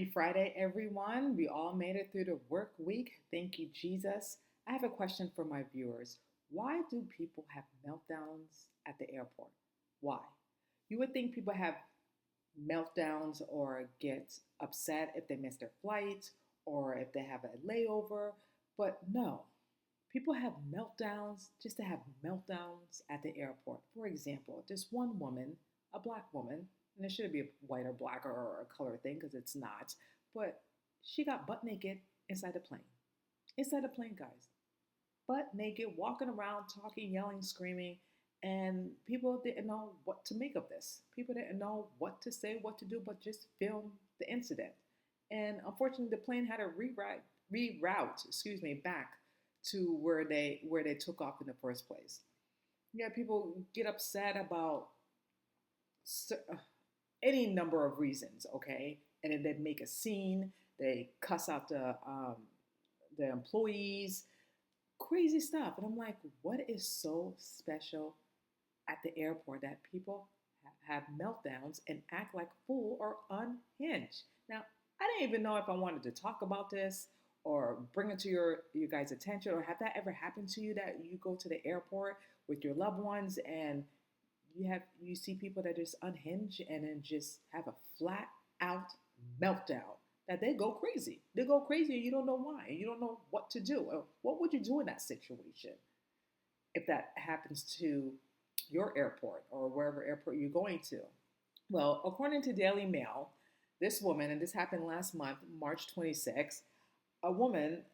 Happy Friday, everyone. We all made it through the work week. Thank you, Jesus. I have a question for my viewers. Why do people have meltdowns at the airport? Why? You would think people have meltdowns or get upset if they miss their flight or if they have a layover, but no. People have meltdowns just to have meltdowns at the airport. For example, this one woman, a black woman, and it shouldn't be a white or black or a color thing because it's not, but she got butt naked inside the plane. Inside the plane, guys. Butt naked, walking around, talking, yelling, screaming, and people didn't know what to make of this. People didn't know what to say, what to do, but just film the incident. And unfortunately, the plane had to reroute, back to where they took off in the first place. Yeah, people get upset about any number of reasons, okay? And then they make a scene, they cuss out the employees, crazy stuff. And I'm like, what is so special at the airport that people have meltdowns and act like fool or unhinged? Now, I didn't even know if I wanted to talk about this or bring it to your guys' attention, or have that ever happened to you, that you go to the airport with your loved ones and you see people that just unhinge and then just have a flat out meltdown, that they go crazy. They go crazy and you don't know why. You don't know what to do. What would you do in that situation if that happens to your airport or wherever airport you're going to? Well, according to Daily Mail, this woman, and this happened last month, March 26th, a woman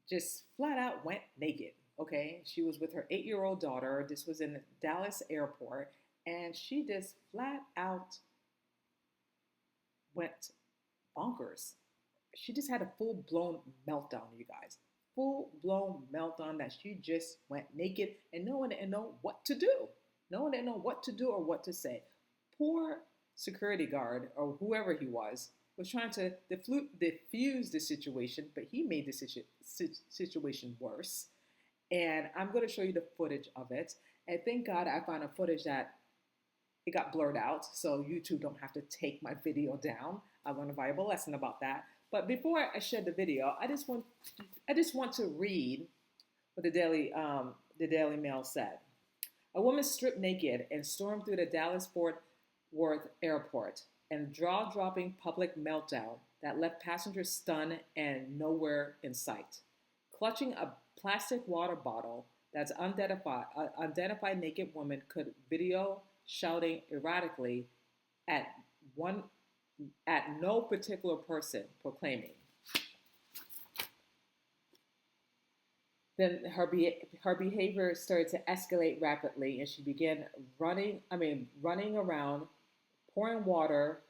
just flat out went naked. Okay, she was with her 8-year-old daughter. This was in the Dallas airport, and she just flat out went bonkers. She just had a full blown meltdown, you guys. Full blown meltdown that she just went naked, and no one didn't know what to do. No one didn't know what to do or what to say. Poor security guard or whoever he was trying to diffuse the situation, but he made the situation worse. And I'm going to show you the footage of it. And thank God I found a footage that it got blurred out, so YouTube don't have to take my video down. I learned a valuable lesson about that. But before I share the video, I just want to read what the Daily Mail said. A woman stripped naked and stormed through the Dallas-Fort Worth airport and jaw-dropping public meltdown that left passengers stunned and nowhere in sight. Clutching a plastic water bottle, that's unidentified naked woman could video shouting erratically at no particular person, proclaiming. Then her behavior started to escalate rapidly, and she began running around, pouring water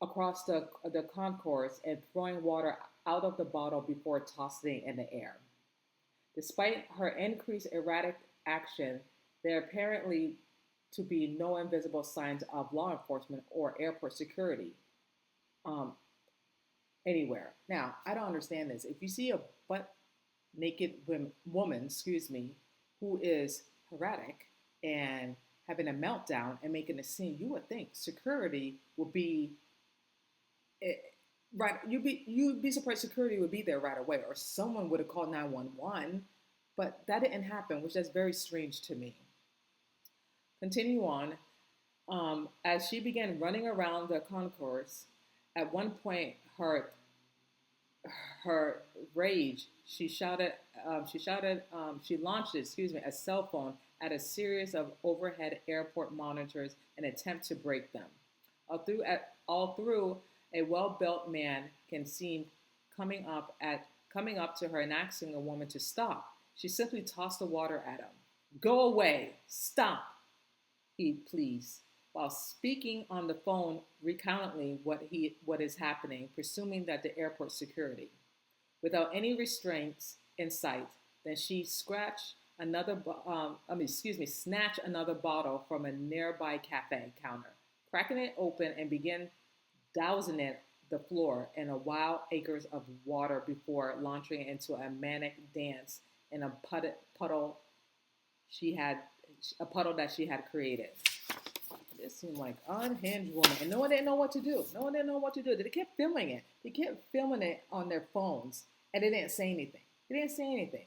across the concourse and throwing water out of the bottle before tossing it in the air. Despite her increased erratic action, there apparently to be no invisible signs of law enforcement or airport security anywhere. Now, I don't understand this. If you see a butt naked woman, who is erratic and having a meltdown and making a scene, you would think security would be right. You'd be surprised security would be there right away, or someone would have called 911. But that didn't happen, which is very strange to me. Continue on. As she began running around the concourse, at one point, her rage, she launched a cell phone at a series of overhead airport monitors in an attempt to break them. All through, a well-built man can seem coming up to her and asking a woman to stop. She simply tossed the water at him. "Go away! Stop!" he pleads, while speaking on the phone recounting what is happening, presuming that the airport security. Without any restraints in sight, then she snatched another bottle from a nearby cafe counter, cracking it open and began dousing it the floor in a wild acres of water before launching into a manic dance in a puddle that she had created. This seemed like unhinged woman, and no one didn't know what to do. No one didn't know what to do. They kept filming it. They kept filming it on their phones, and they didn't say anything. They didn't say anything.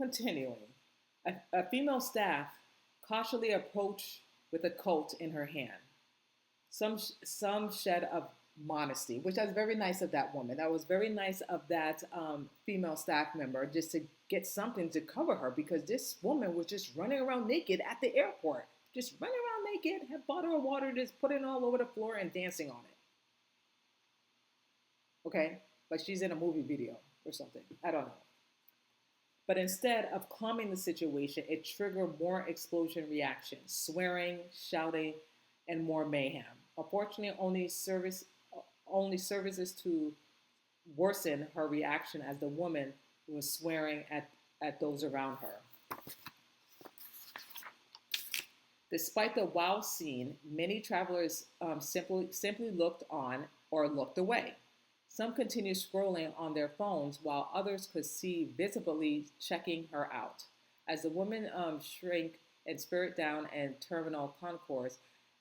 Continuing, a female staff cautiously approached with a coat in her hand. Some shed of modesty, which was very nice of that woman. That was very nice of that female staff member, just to get something to cover her, because this woman was just running around naked at the airport, just running around naked, had bottle of water, just putting it all over the floor and dancing on it. Okay, like she's in a movie video or something. I don't know. But instead of calming the situation, it triggered more explosion reactions, swearing, shouting, and more mayhem. Unfortunately, only services to worsen her reaction as the woman was swearing at those around her. Despite the wow scene, many travelers simply looked on or looked away. Some continued scrolling on their phones while others could see visibly checking her out. As the woman shrank and spirit down and terminal concourse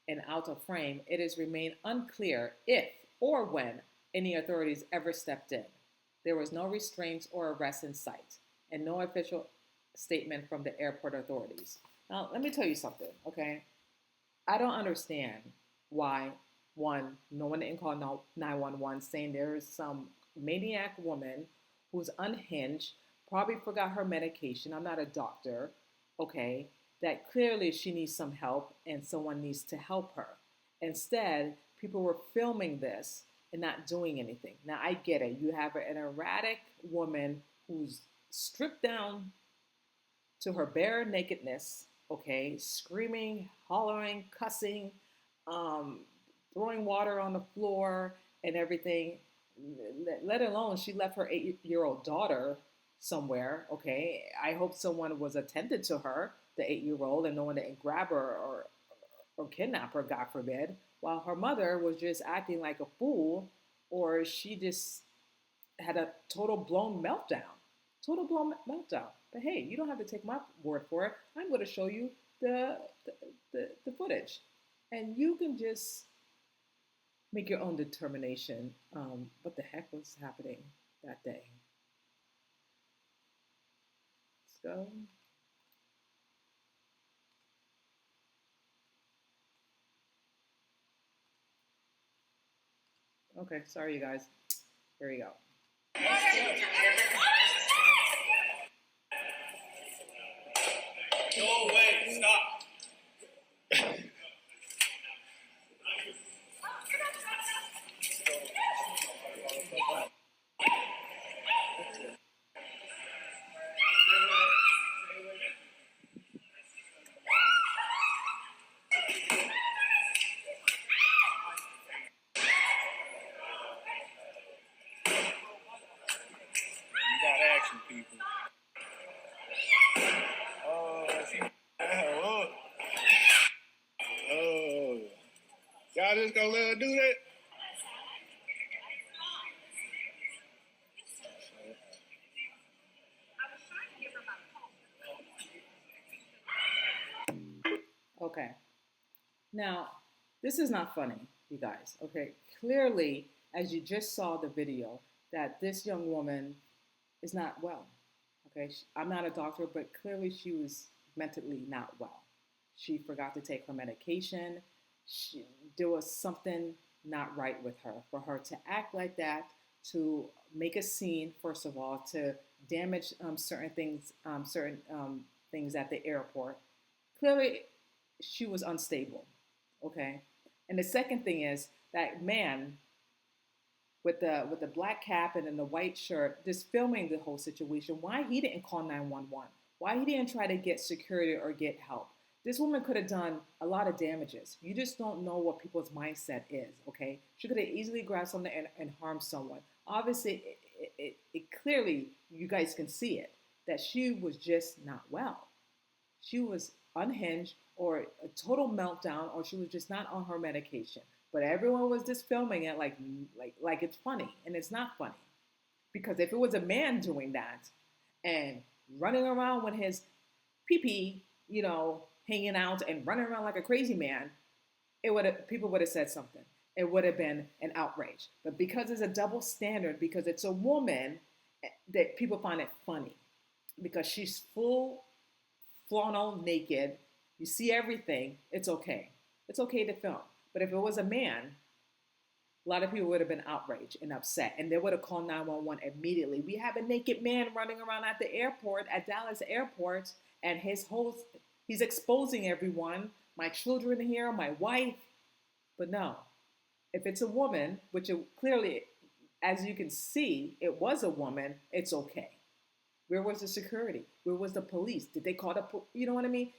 and out of frame, it has remained unclear if or when any authorities ever stepped in. There was no restraints or arrest in sight, and no official statement from the airport authorities. Now, let me tell you something, okay? I don't understand why, one, no one didn't call 911 saying there is some maniac woman who's unhinged, probably forgot her medication. I'm not a doctor, okay? That clearly she needs some help and someone needs to help her. Instead, people were filming this and not doing anything. Now, I get it. You have an erratic woman who's stripped down to her bare nakedness, okay, screaming, hollering, cussing, throwing water on the floor and everything. Let alone she left her 8-year-old daughter somewhere, okay. I hope someone was attended to her, the 8-year-old, and no one didn't grab her or kidnap her, God forbid, while her mother was just acting like a fool, or she just had a total blown meltdown. Total blown meltdown. But hey, you don't have to take my word for it. I'm going to show you the footage. And you can just make your own determination what the heck was happening that day. Let's go. Okay, sorry you guys. Here we go. No way, stop. You got action, people. Oh, she up. Oh, y'all just gonna let her do that? Okay. Now, this is not funny, you guys. Okay. Clearly, as you just saw the video, that this young woman is not well. Okay. I'm not a doctor, but clearly she was mentally not well. She forgot to take her medication. There was something not right with her. For her to act like that, to make a scene, first of all, to damage certain things at the airport. Clearly, she was unstable. Okay, and the second thing is that man with the black cap and then the white shirt, just filming the whole situation. Why he didn't call 911? Why he didn't try to get security or get help? This woman could have done a lot of damages. You just don't know what people's mindset is, okay? She could have easily grabbed something and harmed someone. Obviously, it clearly, you guys can see it, that she was just not well. She was unhinged or a total meltdown, or she was just not on her medication. But everyone was just filming it like it's funny, and it's not funny. Because if it was a man doing that and running around with his pee-pee, hanging out and running around like a crazy man, it would have people would have said something. It would have been an outrage. But because it's a double standard, because it's a woman, that people find it funny because she's full flannel naked. You see everything. It's okay. It's okay to film. But if it was a man, a lot of people would have been outraged and upset, and they would have called 911 immediately. We have a naked man running around at the airport, at Dallas airport, and he's exposing everyone, my children here, my wife. But no, if it's a woman, which it clearly, as you can see, it was a woman, it's okay. Where was the security? Where was the police? Did they call you know what I mean?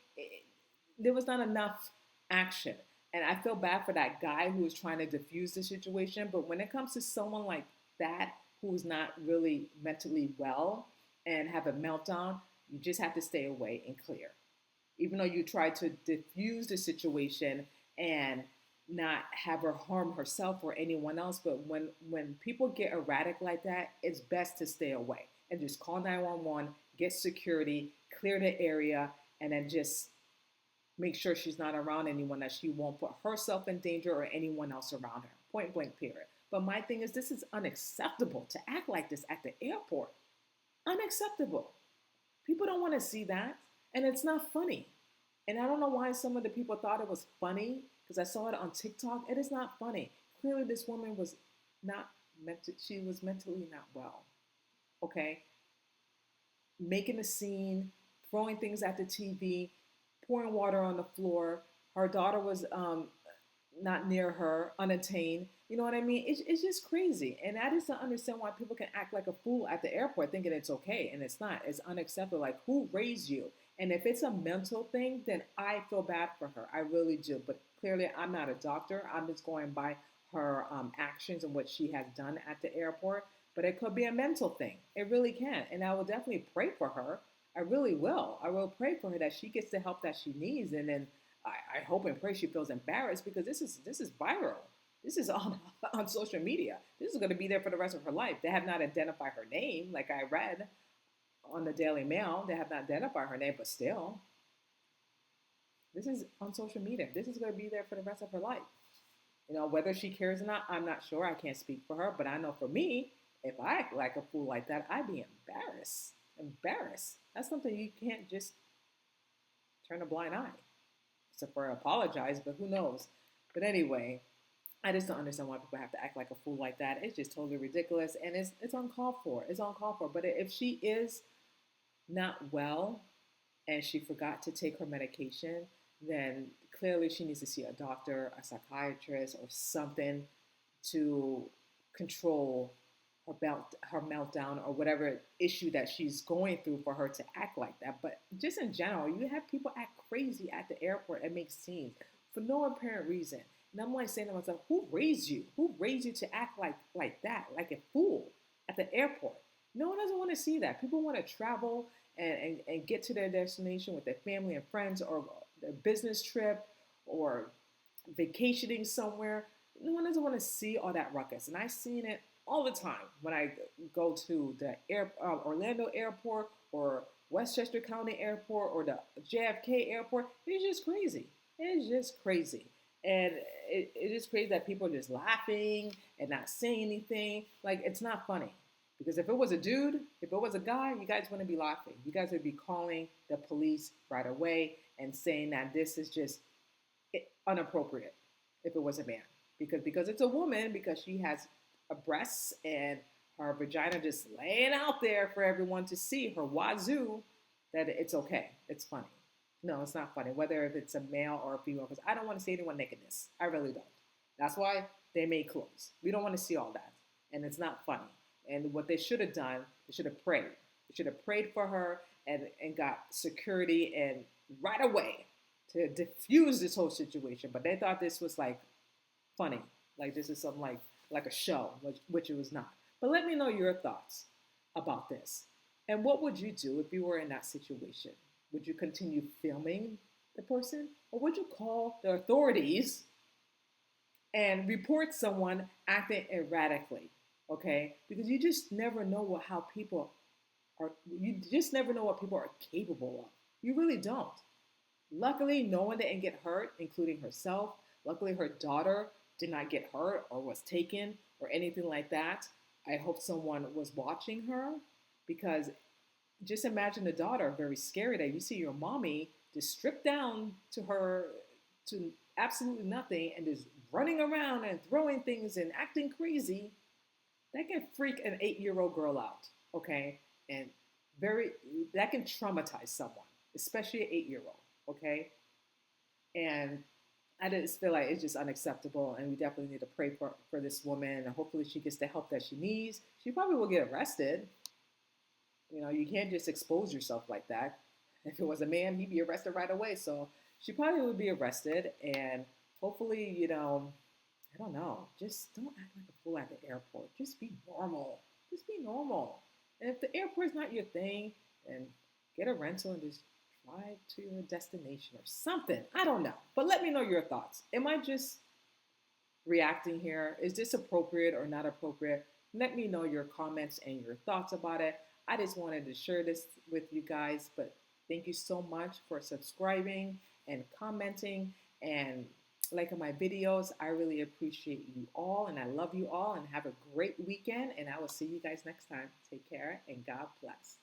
There was not enough action. And I feel bad for that guy who was trying to diffuse the situation. But when it comes to someone like that who's not really mentally well and have a meltdown, you just have to stay away and clear. Even though you try to diffuse the situation and not have her harm herself or anyone else, but when people get erratic like that, it's best to stay away and just call 911, get security, clear the area, and then just make sure she's not around anyone, that she won't put herself in danger or anyone else around her. Point blank, period. But my thing is, this is unacceptable to act like this at the airport. Unacceptable. People don't want to see that, and it's not funny. And I don't know why some of the people thought it was funny, because I saw it on TikTok. It is not funny. Clearly, this woman was not she was mentally not well. Okay? Making a scene, throwing things at the TV, pouring water on the floor. Her daughter was not near her, unattained. You know what I mean? It's just crazy. And I just don't understand why people can act like a fool at the airport thinking it's okay. And it's not. It's unacceptable. Like, who raised you? And if it's a mental thing, then I feel bad for her. I really do. But clearly, I'm not a doctor. I'm just going by her actions and what she has done at the airport. But it could be a mental thing. It really can. And I will definitely pray for her. I really will. I will pray for her that she gets the help that she needs. And then I hope and pray she feels embarrassed, because this is viral. This is on social media. This is going to be there for the rest of her life. They have not identified her name, like I read on the Daily Mail. They have not identified her name, but still, this is on social media. This is going to be there for the rest of her life. You know, whether she cares or not, I'm not sure. I can't speak for her, but I know for me, if I act like a fool like that, I'd be embarrassed. Embarrassed. That's something you can't just turn a blind eye. Except for apologize, but who knows? But anyway, I just don't understand why people have to act like a fool like that. It's just totally ridiculous, and it's uncalled for. It's uncalled for. But if she is not well and she forgot to take her medication, then clearly she needs to see a doctor, a psychiatrist, or something to control her meltdown or whatever issue that she's going through for her to act like that. But just in general, you have people act crazy at the airport and make scenes for no apparent reason. And I'm like saying to myself, who raised you? Who raised you to act like that, like a fool at the airport? No one doesn't want to see that. People want to travel and get to their destination with their family and friends, or their business trip, or vacationing somewhere. No one doesn't want to see all that ruckus. And I've seen it all the time when I go to the Orlando airport or Westchester County Airport or the JFK airport. It's just crazy. It's just crazy. And it is crazy that people are just laughing and not saying anything. Like, it's not funny. Because if it was a dude, if it was a guy, you guys wouldn't be laughing. You guys would be calling the police right away and saying that this is just inappropriate if it was a man. Because it's a woman, because she has a breasts and her vagina just laying out there for everyone to see, her wazoo, that it's okay. It's funny. No, it's not funny, whether if it's a male or a female, because I don't want to see anyone nakedness. I really don't. That's why they made clothes. We don't want to see all that. And it's not funny. And what they should have done, they should have prayed. They should have prayed for her and got security and right away to diffuse this whole situation. But they thought this was like funny. Like this is something like a show, which it was not. But let me know your thoughts about this. And what would you do if you were in that situation? Would you continue filming the person? Or would you call the authorities and report someone acting erratically? Okay? Because you just never know how people are, you just never know what people are capable of. You really don't. Luckily, no one didn't get hurt, including herself. Luckily, her daughter did not get hurt or was taken or anything like that. I hope someone was watching her because just imagine the daughter very scary that you see your mommy just stripped down to her to absolutely nothing and just running around and throwing things and acting crazy. That can freak an 8-year-old girl out, okay? And very that can traumatize someone, especially an 8-year-old, okay? And I just feel like it's just unacceptable, and we definitely need to pray for this woman, and hopefully she gets the help that she needs. She probably will get arrested. You know, you can't just expose yourself like that. If it was a man, he'd be arrested right away. So she probably would be arrested, and hopefully, I don't know, just don't act like a fool at the airport. Just be normal. Just be normal. And if the airport's not your thing, then get a rental and just drive to your destination or something. I don't know. But let me know your thoughts. Am I just reacting here? Is this appropriate or not appropriate? Let me know your comments and your thoughts about it. I just wanted to share this with you guys, but thank you so much for subscribing and commenting and liking my videos. I really appreciate you all, and I love you all, and have a great weekend, and I will see you guys next time. Take care, and God bless.